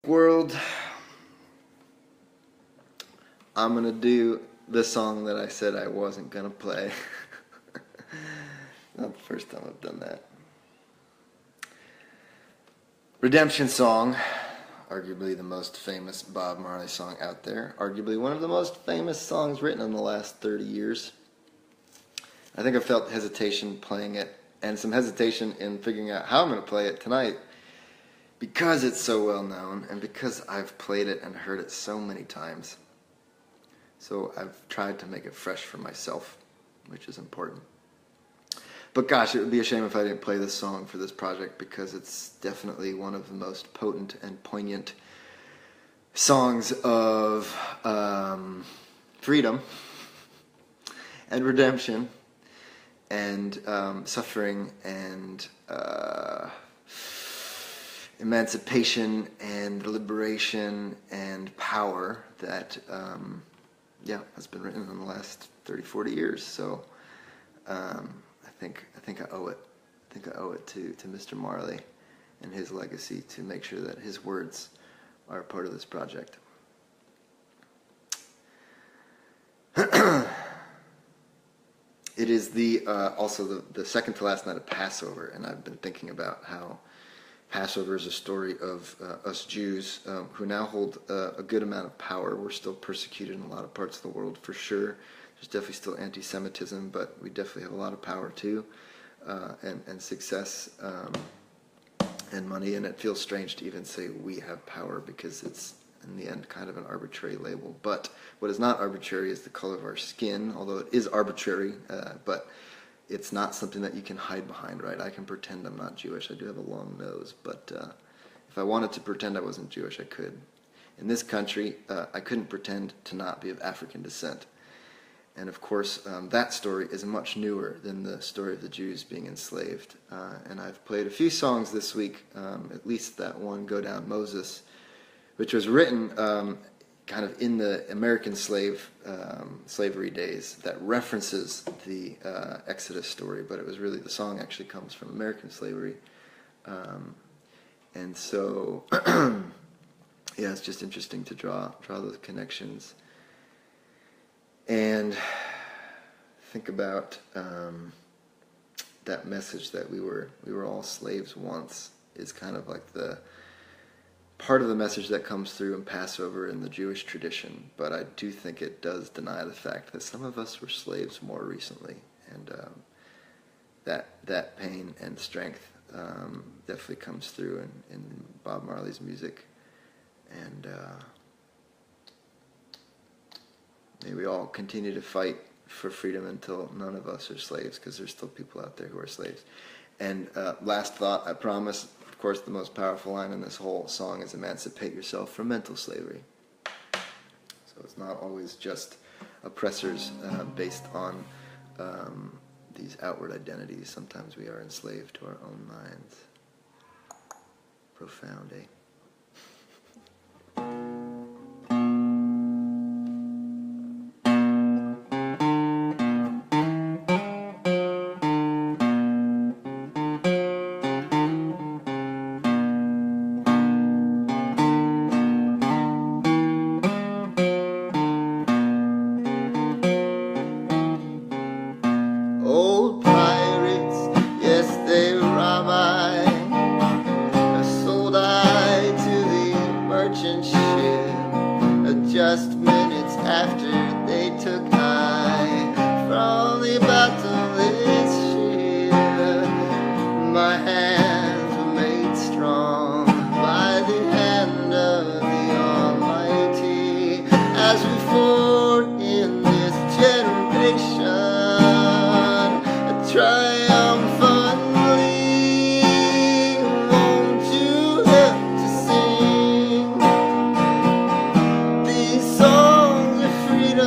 World, I'm gonna do the song that I said I wasn't gonna play. Not the first time I've done that. Redemption Song, arguably the most famous Bob Marley song out there, arguably one of the most famous songs written in the last 30 years. I think I felt hesitation playing it, and some hesitation in figuring out how I'm gonna play it tonight, because it's so well known and because I've played it and heard it so many times. So I've tried to make it fresh for myself, which is important. But gosh, it would be a shame if I didn't play this song for this project, because it's definitely one of the most potent and poignant songs of freedom and redemption and suffering and emancipation and liberation and power that has been written in the last 30, 40 years. So I think I owe it. I think I owe it to Mr. Marley and his legacy to make sure that his words are a part of this project. It is also the second to last night of Passover, and I've been thinking about how Passover is a story of us Jews who now hold a good amount of power. We're still persecuted in a lot of parts of the world, for sure. There's definitely still anti-Semitism, but we definitely have a lot of power too, and success and money. And it feels strange to even say we have power, because it's, in the end, kind of an arbitrary label. But what is not arbitrary is the color of our skin, although it is arbitrary, but it's not something that you can hide behind, right? I can pretend I'm not Jewish. I do have a long nose, but if I wanted to pretend I wasn't Jewish, I could. In this country, I couldn't pretend to not be of African descent. And of course, that story is much newer than the story of the Jews being enslaved. And I've played a few songs this week, at least that one, Go Down Moses, which was written kind of in the American slavery days, that references the Exodus story, but it was really, the song actually comes from American slavery. And so, yeah, it's just interesting to draw those connections and think about that message that we were all slaves once, is kind of like the part of the message that comes through in Passover in the Jewish tradition. But I do think it does deny the fact that some of us were slaves more recently, and that pain and strength definitely comes through in Bob Marley's music. And may we all continue to fight for freedom until none of us are slaves, because there's still people out there who are slaves. And last thought, I promise. Of course, the most powerful line in this whole song is emancipate yourself from mental slavery. So it's not always just oppressors based on these outward identities. Sometimes we are enslaved to our own minds. Profound, eh? Old pirates, yes, they rob I. Sold I to the merchant ship, just minutes after they took I from the bottomless ship. My hands were made strong by the hand of the Almighty, as we fought in this generation triumphantly. Won't you help to sing these songs of freedom?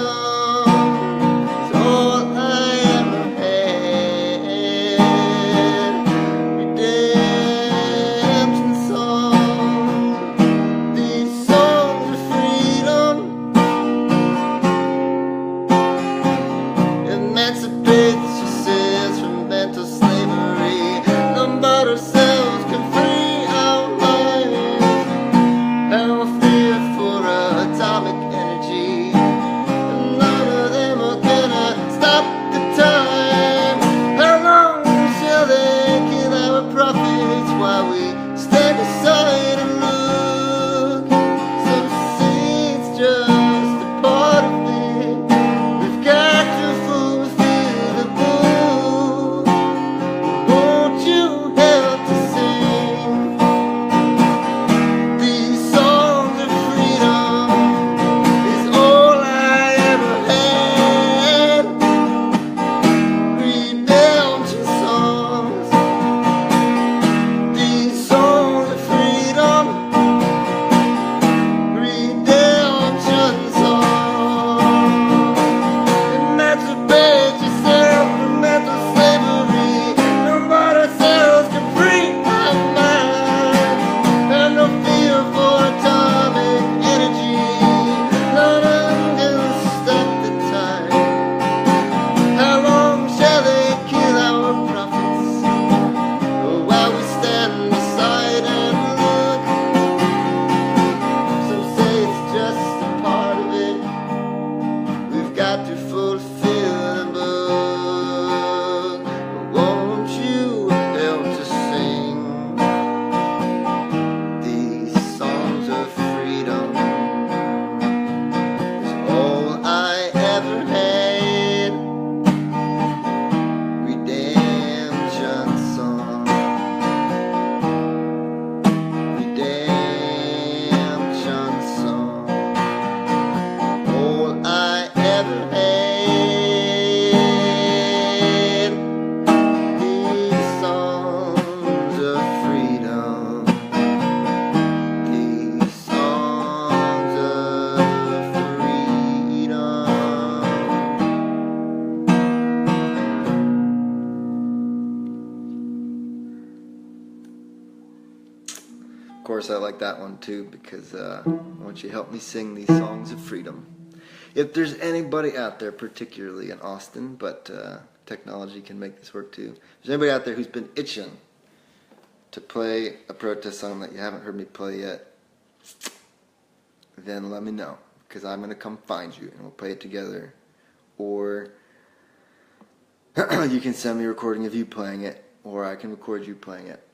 course, I like that one too because won't you help me sing these songs of freedom? If there's anybody out there, particularly in Austin, but technology can make this work too. If there's anybody out there who's been itching to play a protest song that you haven't heard me play yet, then let me know, because I'm going to come find you and we'll play it together. Or you can send me a recording of you playing it, or I can record you playing it.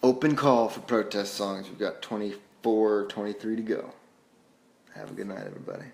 Open call for protest songs. We've got 24, 23 to go. Have a good night, everybody.